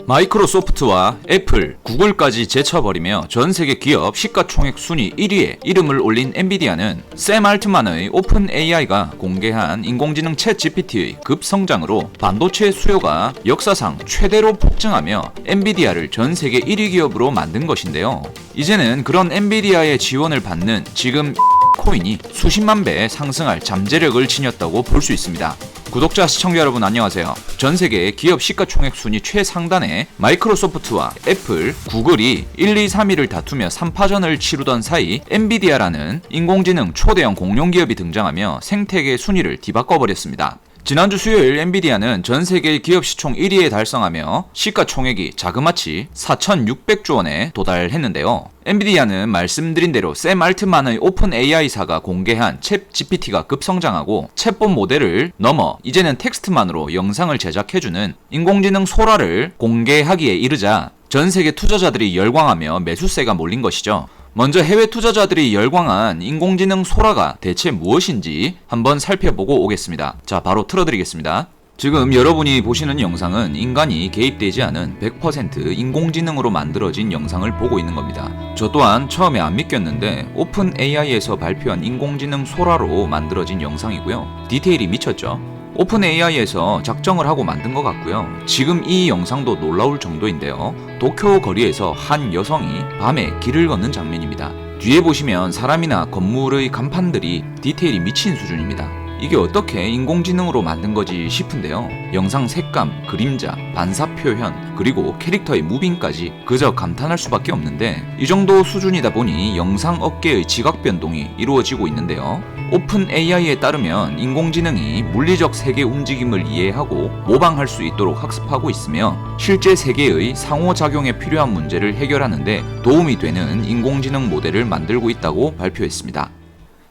마이크로소프트와 애플, 구글까지 제쳐버리며 전세계 기업 시가총액 순위 1위에 이름을 올린 엔비디아는 샘 알트만의 오픈 AI가 공개한 인공지능 챗 GPT의 급성장으로 반도체 수요가 역사상 최대로 폭증하며 엔비디아를 전세계 1위 기업으로 만든 것인데요. 이제는 그런 엔비디아의 지원을 받는 지금 코인이 수십만 배 상승할 잠재력을 지녔다고 볼 수 있습니다. 구독자 시청자 여러분 안녕하세요. 전세계 기업 시가총액 순위 최상단에 마이크로소프트와 애플, 구글이 1, 2, 3위를 다투며 3파전을 치르던 사이 엔비디아라는 인공지능 초대형 공룡기업이 등장하며 생태계 순위를 뒤바꿔버렸습니다. 지난주 수요일 엔비디아는 전세계 기업 시총 1위에 달성하며 시가총액이 자그마치 4,600조 원에 도달했는데요. 엔비디아는 말씀드린 대로 샘 알트만의 오픈 AI사가 공개한 챗 GPT가 급성장하고 챗봇 모델을 넘어 이제는 텍스트만으로 영상을 제작해주는 인공지능 소라를 공개하기에 이르자 전 세계 투자자들이 열광하며 매수세가 몰린 것이죠. 먼저 해외 투자자들이 열광한 인공지능 소라가 대체 무엇인지 한번 살펴보고 오겠습니다. 자, 바로 틀어드리겠습니다. 지금 여러분이 보시는 영상은 인간이 개입되지 않은 100% 인공지능으로 만들어진 영상을 보고 있는 겁니다. 저 또한 처음에 안 믿겼는데 오픈 AI에서 발표한 인공지능 소라로 만들어진 영상이고요. 디테일이 미쳤죠. 오픈 AI에서 작정을 하고 만든 것 같고요. 지금 이 영상도 놀라울 정도인데요. 도쿄 거리에서 한 여성이 밤에 길을 걷는 장면입니다. 뒤에 보시면 사람이나 건물의 간판들이 디테일이 미친 수준입니다. 이게 어떻게 인공지능으로 만든 거지 싶은데요. 영상 색감, 그림자, 반사 표현, 그리고 캐릭터의 무빙까지 그저 감탄할 수밖에 없는데 이 정도 수준이다 보니 영상 업계의 지각 변동이 이루어지고 있는데요. 오픈 AI에 따르면 인공지능이 물리적 세계 움직임을 이해하고 모방할 수 있도록 학습하고 있으며 실제 세계의 상호작용에 필요한 문제를 해결하는데 도움이 되는 인공지능 모델을 만들고 있다고 발표했습니다.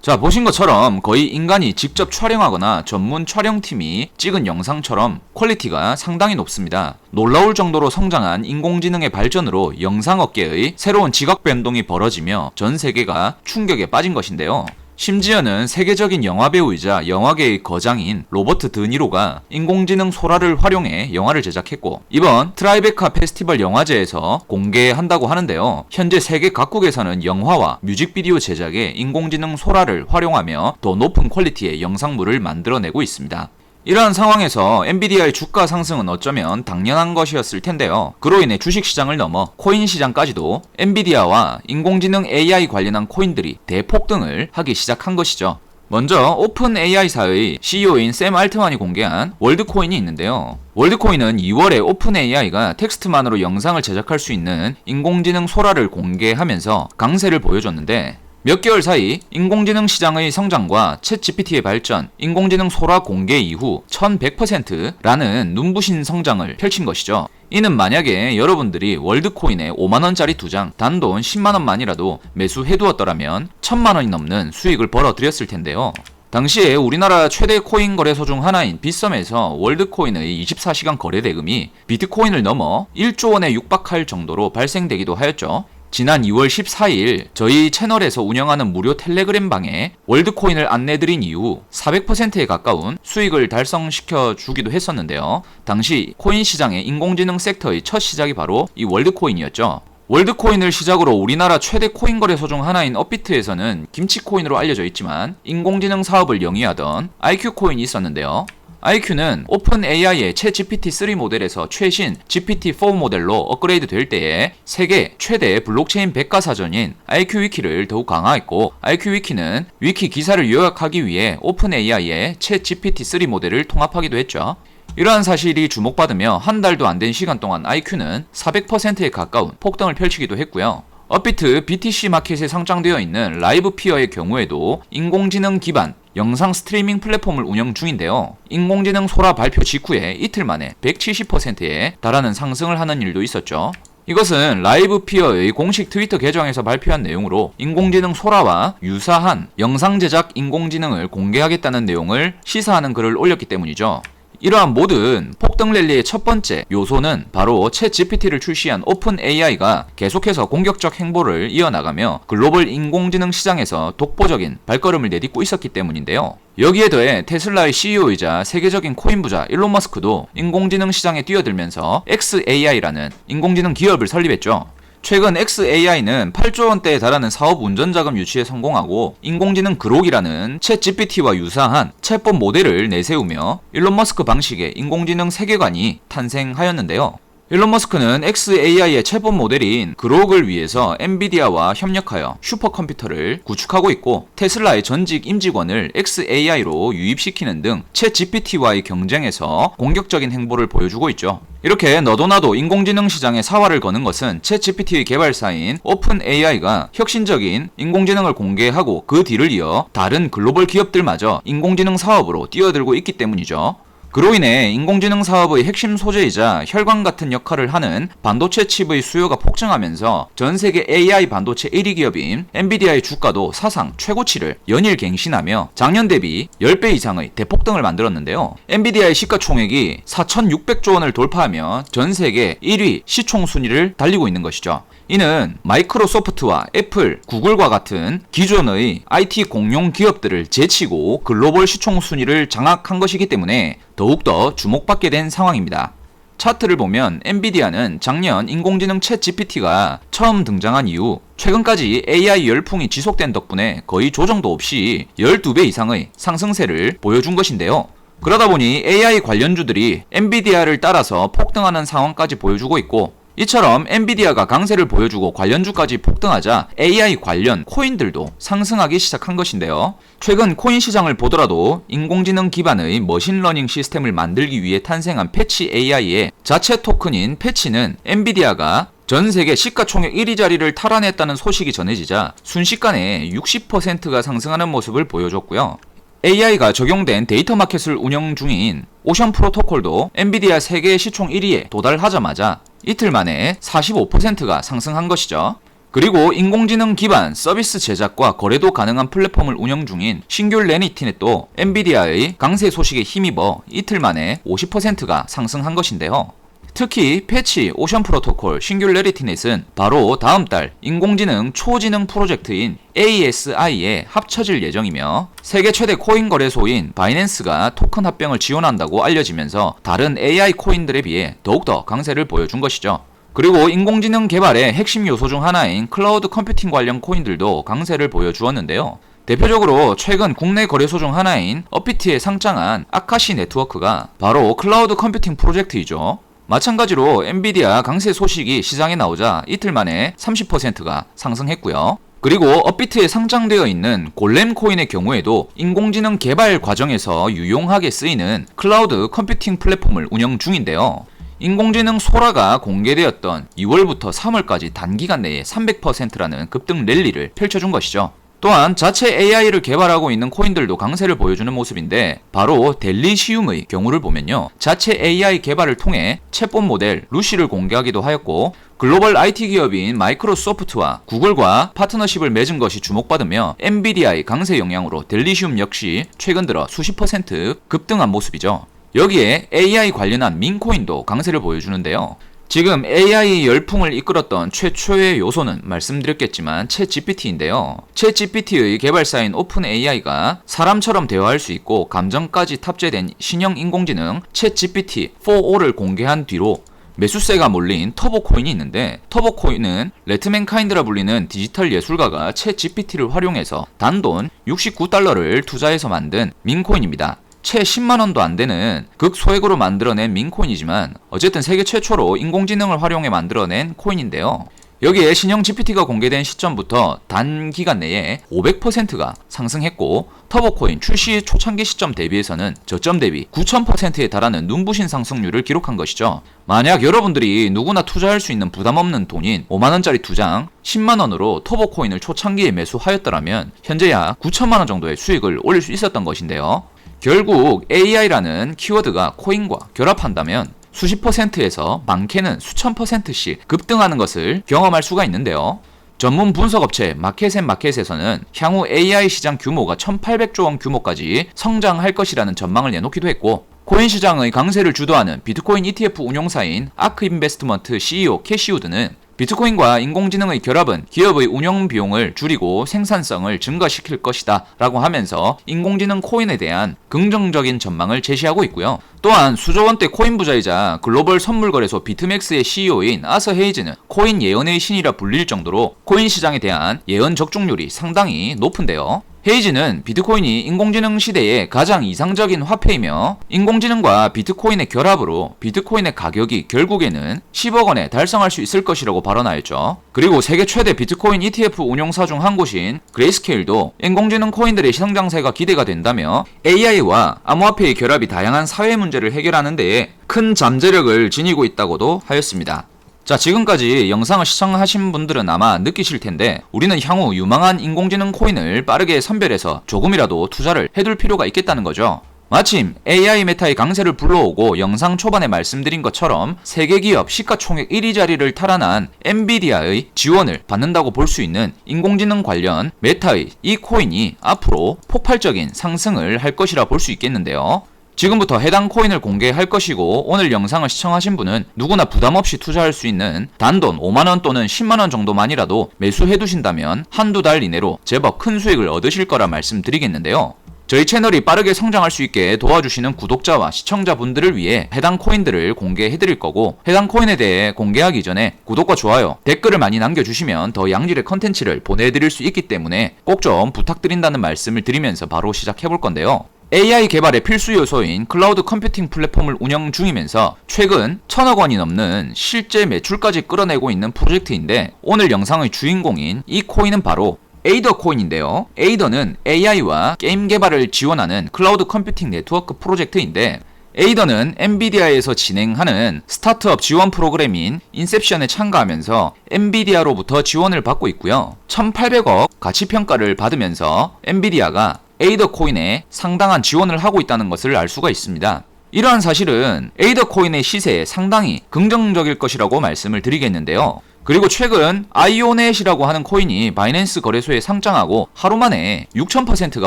자, 보신 것처럼 거의 인간이 직접 촬영하거나 전문 촬영팀이 찍은 영상처럼 퀄리티가 상당히 높습니다. 놀라울 정도로 성장한 인공지능의 발전으로 영상업계의 새로운 지각 변동이 벌어지며 전 세계가 충격에 빠진 것인데요. 심지어는 세계적인 영화배우이자 영화계의 거장인 로버트 드니로가 인공지능 소라를 활용해 영화를 제작했고 이번 트라이베카 페스티벌 영화제에서 공개한다고 하는데요. 현재 세계 각국에서는 영화와 뮤직비디오 제작에 인공지능 소라를 활용하며 더 높은 퀄리티의 영상물을 만들어내고 있습니다. 이러한 상황에서 엔비디아의 주가 상승은 어쩌면 당연한 것이었을 텐데요. 그로 인해 주식시장을 넘어 코인 시장까지도 엔비디아와 인공지능 AI 관련한 코인들이 대폭등을 하기 시작한 것이죠. 먼저 오픈 AI사의 CEO인 샘 알트만이 공개한 월드코인이 있는데요. 월드코인은 2월에 오픈 AI가 텍스트만으로 영상을 제작할 수 있는 인공지능 소라를 공개하면서 강세를 보여줬는데 몇 개월 사이 인공지능 시장의 성장과 챗 GPT의 발전, 인공지능 소라 공개 이후 1100%라는 눈부신 성장을 펼친 것이죠. 이는 만약에 여러분들이 월드코인에 5만원짜리 2장, 단돈 10만원만이라도 매수해두었더라면 1000만원이 넘는 수익을 벌어들였을 텐데요. 당시에 우리나라 최대 코인 거래소 중 하나인 빗썸에서 월드코인의 24시간 거래 대금이 비트코인을 넘어 1조 원에 육박할 정도로 발생되기도 하였죠. 지난 2월 14일 저희 채널에서 운영하는 무료 텔레그램 방에 월드코인을 안내드린 이후 400%에 가까운 수익을 달성시켜 주기도 했었는데요. 당시 코인 시장의 인공지능 섹터의 첫 시작이 바로 이 월드코인이었죠. 월드코인을 시작으로 우리나라 최대 코인 거래소 중 하나인 업비트에서는 김치코인으로 알려져 있지만 인공지능 사업을 영위하던 IQ코인이 있었는데요. IQ는 오픈 AI의 챗 GPT-3 모델에서 최신 GPT-4 모델로 업그레이드 될 때에 세계 최대 블록체인 백과사전인 IQ위키를 더욱 강화했고 IQ위키는 위키 기사를 요약하기 위해 오픈 AI의 챗 GPT-3 모델을 통합하기도 했죠. 이러한 사실이 주목받으며 한 달도 안 된 시간 동안 IQ는 400%에 가까운 폭등을 펼치기도 했고요. 업비트 BTC 마켓에 상장되어 있는 라이브피어의 경우에도 인공지능 기반 영상 스트리밍 플랫폼을 운영 중인데요. 인공지능 소라 발표 직후에 이틀 만에 170%에 달하는 상승을 하는 일도 있었죠. 이것은 라이브피어의 공식 트위터 계정에서 발표한 내용으로 인공지능 소라와 유사한 영상 제작 인공지능을 공개하겠다는 내용을 시사하는 글을 올렸기 때문이죠. 이러한 모든 폭등 랠리의 첫 번째 요소는 바로 챗GPT를 출시한 오픈 AI가 계속해서 공격적 행보를 이어나가며 글로벌 인공지능 시장에서 독보적인 발걸음을 내딛고 있었기 때문인데요. 여기에 더해 테슬라의 CEO이자 세계적인 코인 부자 일론 머스크도 인공지능 시장에 뛰어들면서 xAI라는 인공지능 기업을 설립했죠. 최근 xAI는 8조 원대에 달하는 사업 운전 자금 유치에 성공하고 인공지능 그록이라는 챗GPT와 유사한 챗봇 모델을 내세우며 일론 머스크 방식의 인공지능 세계관이 탄생하였는데요. 일론 머스크는 xAI의 챗봇 모델인 그록을 위해서 엔비디아와 협력하여 슈퍼컴퓨터를 구축하고 있고 테슬라의 전직 임직원을 xAI로 유입시키는 등 챗GPT와의 경쟁에서 공격적인 행보를 보여주고 있죠. 이렇게 너도 나도 인공지능 시장에 사활을 거는 것은 챗GPT의 개발사인 오픈AI가 혁신적인 인공지능을 공개하고 그 뒤를 이어 다른 글로벌 기업들마저 인공지능 사업으로 뛰어들고 있기 때문이죠. 그로 인해 인공지능 사업의 핵심 소재이자 혈관 같은 역할을 하는 반도체 칩의 수요가 폭증하면서 전세계 AI 반도체 1위 기업인 엔비디아의 주가도 사상 최고치를 연일 갱신하며 작년 대비 10배 이상의 대폭등을 만들었는데요. 엔비디아의 시가총액이 4,600조 원을 돌파하며 전세계 1위 시총 순위를 달리고 있는 것이죠. 이는 마이크로소프트와 애플, 구글과 같은 기존의 IT 공용 기업들을 제치고 글로벌 시총 순위를 장악한 것이기 때문에 더욱더 주목받게 된 상황입니다. 차트를 보면 엔비디아는 작년 인공지능 챗 GPT가 처음 등장한 이후 최근까지 AI 열풍이 지속된 덕분에 거의 조정도 없이 12배 이상의 상승세를 보여준 것인데요. 그러다 보니 AI 관련주들이 엔비디아를 따라서 폭등하는 상황까지 보여주고 있고, 이처럼 엔비디아가 강세를 보여주고 관련주까지 폭등하자 AI 관련 코인들도 상승하기 시작한 것인데요. 최근 코인 시장을 보더라도 인공지능 기반의 머신러닝 시스템을 만들기 위해 탄생한 패치 AI의 자체 토큰인 패치는 엔비디아가 전 세계 시가총액 1위 자리를 탈환했다는 소식이 전해지자 순식간에 60%가 상승하는 모습을 보여줬고요. AI가 적용된 데이터 마켓을 운영 중인 오션 프로토콜도 엔비디아 세계 시총 1위에 도달하자마자 이틀 만에 45%가 상승한 것이죠. 그리고 인공지능 기반 서비스 제작과 거래도 가능한 플랫폼을 운영 중인 싱귤레니티넷도 엔비디아의 강세 소식에 힘입어 이틀 만에 50%가 상승한 것인데요. 특히 패치, 오션 프로토콜, 싱귤레리티넷은 바로 다음 달 인공지능 초지능 프로젝트인 ASI에 합쳐질 예정이며 세계 최대 코인 거래소인 바이낸스가 토큰 합병을 지원한다고 알려지면서 다른 AI 코인들에 비해 더욱더 강세를 보여준 것이죠. 그리고 인공지능 개발의 핵심 요소 중 하나인 클라우드 컴퓨팅 관련 코인들도 강세를 보여주었는데요. 대표적으로 최근 국내 거래소 중 하나인 업비트에 상장한 아카시 네트워크가 바로 클라우드 컴퓨팅 프로젝트이죠. 마찬가지로 엔비디아 강세 소식이 시장에 나오자 이틀 만에 30%가 상승했고요. 그리고 업비트에 상장되어 있는 골렘 코인의 경우에도 인공지능 개발 과정에서 유용하게 쓰이는 클라우드 컴퓨팅 플랫폼을 운영 중인데요. 인공지능 소라가 공개되었던 2월부터 3월까지 단기간 내에 300%라는 급등 랠리를 펼쳐준 것이죠. 또한 자체 AI를 개발하고 있는 코인들도 강세를 보여주는 모습인데, 바로 델리시움의 경우를 보면요, 자체 AI 개발을 통해 챗봇 모델 루시를 공개하기도 하였고, 글로벌 IT 기업인 마이크로소프트와 구글과 파트너십을 맺은 것이 주목받으며 엔비디아의 강세 영향으로 델리시움 역시 최근 들어 수십 퍼센트 급등한 모습이죠. 여기에 AI 관련한 민코인도 강세를 보여주는데요. 지금 AI 열풍을 이끌었던 최초의 요소는 말씀드렸겠지만 챗GPT인데요. 챗GPT의 개발사인 오픈AI가 사람처럼 대화할 수 있고 감정까지 탑재된 신형 인공지능 챗GPT-4O를 공개한 뒤로 매수세가 몰린 터보코인이 있는데, 터보코인은 레트맨카인드라 불리는 디지털 예술가가 챗GPT를 활용해서 단돈 69달러를 투자해서 만든 민코인입니다. 채 10만원도 안 되는 극소액으로 만들어낸 민코인이지만 어쨌든 세계 최초로 인공지능을 활용해 만들어낸 코인인데요. 여기에 신형 GPT가 공개된 시점부터 단기간 내에 500%가 상승했고, 터보코인 출시 초창기 시점 대비해서는 저점 대비 9000%에 달하는 눈부신 상승률을 기록한 것이죠. 만약 여러분들이 누구나 투자할 수 있는 부담 없는 돈인 5만원짜리 2장 10만원으로 터보코인을 초창기에 매수하였더라면 현재 약 9천만원 정도의 수익을 올릴 수 있었던 것인데요. 결국 AI라는 키워드가 코인과 결합한다면 수십 퍼센트에서 많게는 수천 퍼센트씩 급등하는 것을 경험할 수가 있는데요. 전문 분석업체 마켓앤마켓에서는 향후 AI 시장 규모가 1800조 원 규모까지 성장할 것이라는 전망을 내놓기도 했고, 코인 시장의 강세를 주도하는 비트코인 ETF 운용사인 아크 인베스트먼트 CEO 캐시 우드는 비트코인과 인공지능의 결합은 기업의 운영 비용을 줄이고 생산성을 증가시킬 것이다 라고 하면서 인공지능 코인에 대한 긍정적인 전망을 제시하고 있고요. 또한 수조 원대 코인 부자이자 글로벌 선물거래소 비트맥스의 CEO인 아서 헤이즈는 코인 예언의 신이라 불릴 정도로 코인 시장에 대한 예언 적중률이 상당히 높은데요. 헤이즈는 비트코인이 인공지능 시대의 가장 이상적인 화폐이며 인공지능과 비트코인의 결합으로 비트코인의 가격이 결국에는 10억 원에 달성할 수 있을 것이라고 발언하였죠. 그리고 세계 최대 비트코인 ETF 운용사 중 한 곳인 그레이스케일도 인공지능 코인들의 성장세가 기대가 된다며 AI와 암호화폐의 결합이 다양한 사회 문제를 해결하는 데에 큰 잠재력을 지니고 있다고도 하였습니다. 자, 지금까지 영상을 시청하신 분들은 아마 느끼실 텐데 우리는 향후 유망한 인공지능 코인을 빠르게 선별해서 조금이라도 투자를 해둘 필요가 있겠다는 거죠. 마침 AI 메타의 강세를 불러오고 영상 초반에 말씀드린 것처럼 세계 기업 시가총액 1위 자리를 탈환한 엔비디아의 지원을 받는다고 볼 수 있는 인공지능 관련 메타의 이 코인이 앞으로 폭발적인 상승을 할 것이라 볼 수 있겠는데요. 지금부터 해당 코인을 공개할 것이고 오늘 영상을 시청하신 분은 누구나 부담없이 투자할 수 있는 단돈 5만원 또는 10만원 정도만이라도 매수해 두신다면 한두 달 이내로 제법 큰 수익을 얻으실 거라 말씀드리겠는데요. 저희 채널이 빠르게 성장할 수 있게 도와주시는 구독자와 시청자분들을 위해 해당 코인들을 공개해 드릴 거고 해당 코인에 대해 공개하기 전에 구독과 좋아요, 댓글을 많이 남겨주시면 더 양질의 컨텐츠를 보내드릴 수 있기 때문에 꼭 좀 부탁드린다는 말씀을 드리면서 바로 시작해 볼 건데요. AI 개발의 필수 요소인 클라우드 컴퓨팅 플랫폼을 운영 중이면서 최근 1,000억 원이 넘는 실제 매출까지 끌어내고 있는 프로젝트인데 오늘 영상의 주인공인 이 코인은 바로 에이더 코인인데요. 에이더는 AI와 게임 개발을 지원하는 클라우드 컴퓨팅 네트워크 프로젝트인데 에이더는 엔비디아에서 진행하는 스타트업 지원 프로그램인 인셉션에 참가하면서 엔비디아로부터 지원을 받고 있고요. 1,800억 가치평가를 받으면서 엔비디아가 에이더 코인에 상당한 지원을 하고 있다는 것을 알 수가 있습니다. 이러한 사실은 에이더 코인의 시세에 상당히 긍정적일 것이라고 말씀을 드리겠는데요. 그리고 최근 아이오넷이라고 하는 코인이 바이낸스 거래소에 상장하고 하루 만에 6000%가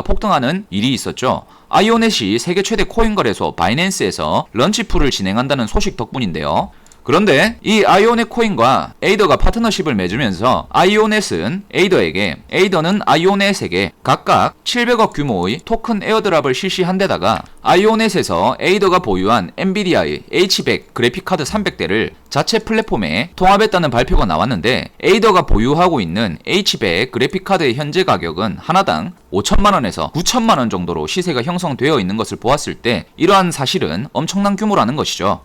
폭등하는 일이 있었죠. 아이오넷이 세계 최대 코인 거래소 바이낸스에서 런치풀을 진행한다는 소식 덕분인데요. 그런데 이 아이오넷 코인과 에이더가 파트너십을 맺으면서 아이오넷은 에이더에게, 에이더는 아이오넷에게 각각 700억 규모의 토큰 에어드랍을 실시한 데다가 아이오넷에서 에이더가 보유한 엔비디아의 H100 그래픽카드 300대를 자체 플랫폼에 통합했다는 발표가 나왔는데 에이더가 보유하고 있는 H100 그래픽카드의 현재 가격은 하나당 5천만원에서 9천만원 정도로 시세가 형성되어 있는 것을 보았을 때 이러한 사실은 엄청난 규모라는 것이죠.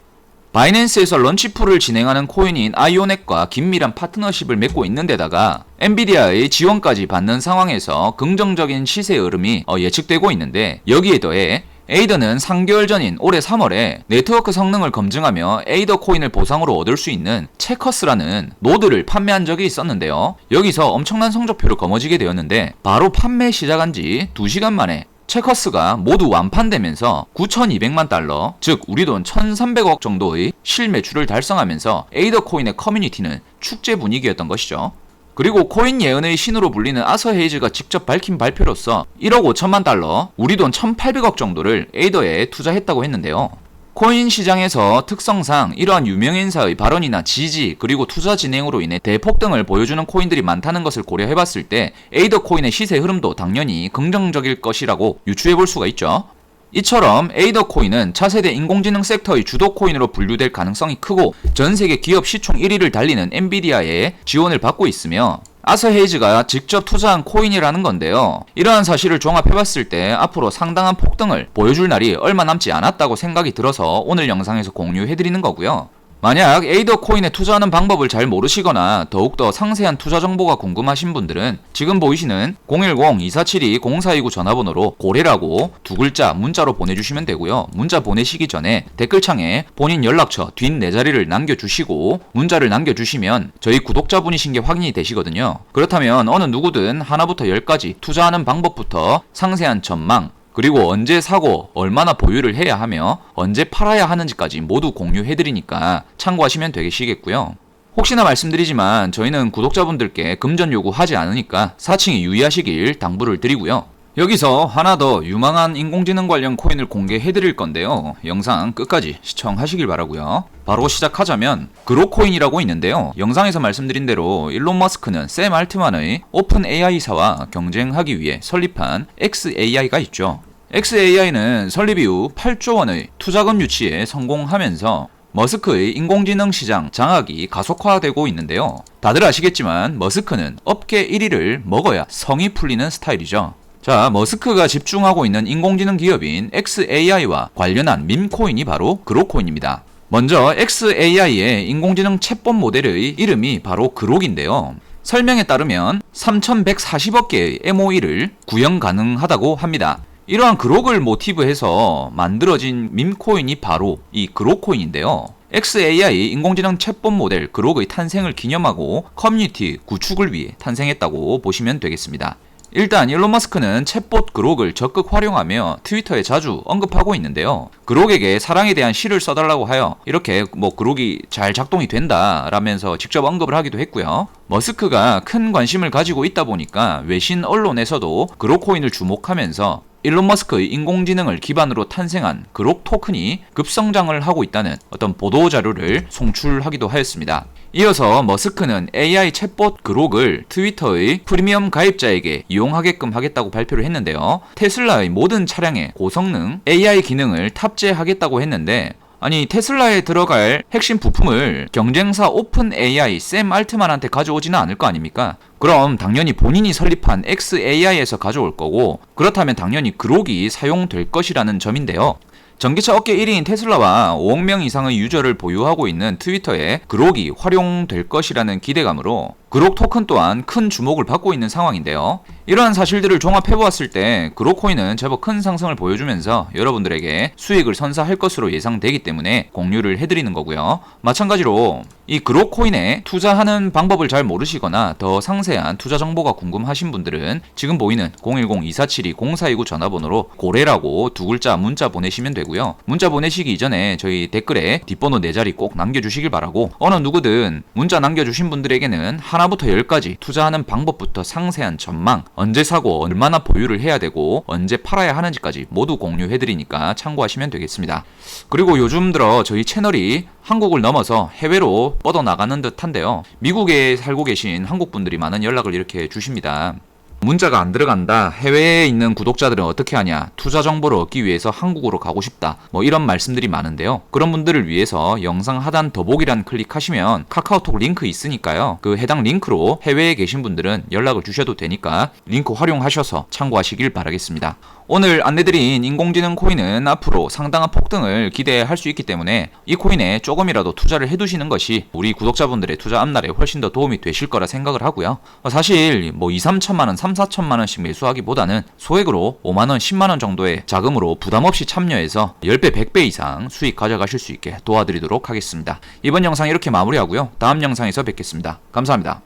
바이낸스에서 런치풀을 진행하는 코인인 아이오넷과 긴밀한 파트너십을 맺고 있는 데다가 엔비디아의 지원까지 받는 상황에서 긍정적인 시세 흐름이 예측되고 있는데 여기에 더해 에이더는 3개월 전인 올해 3월에 네트워크 성능을 검증하며 에이더 코인을 보상으로 얻을 수 있는 체커스라는 노드를 판매한 적이 있었는데요. 여기서 엄청난 성적표를 거머쥐게 되었는데 바로 판매 시작한 지 2시간 만에 체커스가 모두 완판되면서 9,200만 달러, 즉 우리 돈 1,300억 정도의 실매출을 달성하면서 에이더 코인의 커뮤니티는 축제 분위기였던 것이죠. 그리고 코인 예언의 신으로 불리는 아서 헤이즈가 직접 밝힌 발표로서 1억 5천만 달러, 우리 돈 1,800억 정도를 에이더에 투자했다고 했는데요. 코인 시장에서 특성상 이러한 유명인사의 발언이나 지지 그리고 투자 진행으로 인해 대폭등을 보여주는 코인들이 많다는 것을 고려해봤을 때 에이더 코인의 시세 흐름도 당연히 긍정적일 것이라고 유추해볼 수가 있죠. 이처럼 에이더 코인은 차세대 인공지능 섹터의 주도 코인으로 분류될 가능성이 크고 전세계 기업 시총 1위를 달리는 엔비디아의 지원을 받고 있으며 아서 헤이즈가 직접 투자한 코인이라는 건데요. 이러한 사실을 종합해봤을 때 앞으로 상당한 폭등을 보여줄 날이 얼마 남지 않았다고 생각이 들어서 오늘 영상에서 공유해드리는 거고요. 만약 에이더 코인에 투자하는 방법을 잘 모르시거나 더욱더 상세한 투자 정보가 궁금하신 분들은 지금 보이시는 010-2472-0429 전화번호로 고래라고 두 글자 문자로 보내주시면 되고요. 문자 보내시기 전에 댓글창에 본인 연락처 뒷 네 자리를 남겨주시고 문자를 남겨주시면 저희 구독자분이신 게 확인이 되시거든요. 그렇다면 어느 누구든 하나부터 10까지 투자하는 방법부터 상세한 전망 그리고 언제 사고 얼마나 보유를 해야 하며 언제 팔아야 하는지까지 모두 공유해드리니까 참고하시면 되시겠고요. 혹시나 말씀드리지만 저희는 구독자분들께 금전 요구하지 않으니까 사칭이 유의하시길 당부를 드리고요. 여기서 하나 더 유망한 인공지능 관련 코인을 공개해 드릴 건데요. 영상 끝까지 시청하시길 바라고요. 바로 시작하자면 그로코인이라고 있는데요. 영상에서 말씀드린 대로 일론 머스크는 샘 알트만의 오픈 AI사와 경쟁하기 위해 설립한 xAI가 있죠. xAI는 설립 이후 8조 원의 투자금 유치에 성공하면서 머스크의 인공지능 시장 장악이 가속화되고 있는데요. 다들 아시겠지만 머스크는 업계 1위를 먹어야 성이 풀리는 스타일이죠. 자, 머스크가 집중하고 있는 인공지능 기업인 xAI와 관련한 밈코인이 바로 그로코인입니다. 먼저 xAI의 인공지능 챗봇 모델의 이름이 바로 그록인데요. 설명에 따르면 3140억 개의 MOE를 구형 가능하다고 합니다. 이러한 그록을 모티브해서 만들어진 밈코인이 바로 이 그록코인인데요. xAI 인공지능 챗봇 모델 그록의 탄생을 기념하고 커뮤니티 구축을 위해 탄생했다고 보시면 되겠습니다. 일단 일론 머스크는 챗봇 그록을 적극 활용하며 트위터에 자주 언급하고 있는데요. 그록에게 사랑에 대한 시를 써달라고 하여 이렇게 그록이 잘 작동이 된다 라면서 직접 언급을 하기도 했고요. 머스크가 큰 관심을 가지고 있다 보니까 외신 언론에서도 그록코인을 주목하면서 일론 머스크의 인공지능을 기반으로 탄생한 그록 토큰이 급성장을 하고 있다는 어떤 보도 자료를 송출하기도 하였습니다. 이어서 머스크는 AI 챗봇 그록을 트위터의 프리미엄 가입자에게 이용하게끔 하겠다고 발표를 했는데요. 테슬라의 모든 차량에 고성능 AI 기능을 탑재하겠다고 했는데 아니 테슬라에 들어갈 핵심 부품을 경쟁사 오픈 AI 샘 알트만한테 가져오지는 않을 거 아닙니까? 그럼 당연히 본인이 설립한 xAI에서 가져올 거고 그렇다면 당연히 그록이 사용될 것이라는 점인데요. 전기차 업계 1위인 테슬라와 5억 명 이상의 유저를 보유하고 있는 트위터에 그록이 활용될 것이라는 기대감으로 그록 토큰 또한 큰 주목을 받고 있는 상황인데요. 이러한 사실들을 종합해보았을 때 그록코인은 제법 큰 상승을 보여주면서 여러분들에게 수익을 선사할 것으로 예상되기 때문에 공유를 해드리는 거고요. 마찬가지로 이 그록코인에 투자하는 방법을 잘 모르시거나 더 상세한 투자 정보가 궁금하신 분들은 지금 보이는 010-2472-0429 전화번호로 고래라고 두 글자 문자 보내시면 되고요. 문자 보내시기 이전에 저희 댓글에 뒷번호 4자리 꼭 남겨주시길 바라고 어느 누구든 문자 남겨주신 분들에게는 하나부터 10까지 투자하는 방법부터 상세한 전망, 언제 사고 얼마나 보유를 해야 되고 언제 팔아야 하는지까지 모두 공유해드리니까 참고하시면 되겠습니다. 그리고 요즘 들어 저희 채널이 한국을 넘어서 해외로 뻗어나가는 듯한데요. 미국에 살고 계신 한국분들이 많은 연락을 이렇게 주십니다. 문자가 안 들어간다. 해외에 있는 구독자들은 어떻게 하냐. 투자 정보를 얻기 위해서 한국으로 가고 싶다. 이런 말씀들이 많은데요. 그런 분들을 위해서 영상 하단 더보기란 클릭하시면 카카오톡 링크 있으니까요. 그 해당 링크로 해외에 계신 분들은 연락을 주셔도 되니까 링크 활용하셔서 참고하시길 바라겠습니다. 오늘 안내드린 인공지능 코인은 앞으로 상당한 폭등을 기대할 수 있기 때문에 이 코인에 조금이라도 투자를 해두시는 것이 우리 구독자분들의 투자 앞날에 훨씬 더 도움이 되실 거라 생각을 하고요. 사실 2, 3천만원, 3, 4천만원씩 매수하기보다는 소액으로 5만원, 10만원 정도의 자금으로 부담없이 참여해서 10배, 100배 이상 수익 가져가실 수 있게 도와드리도록 하겠습니다. 이번 영상 이렇게 마무리하고요. 다음 영상에서 뵙겠습니다. 감사합니다.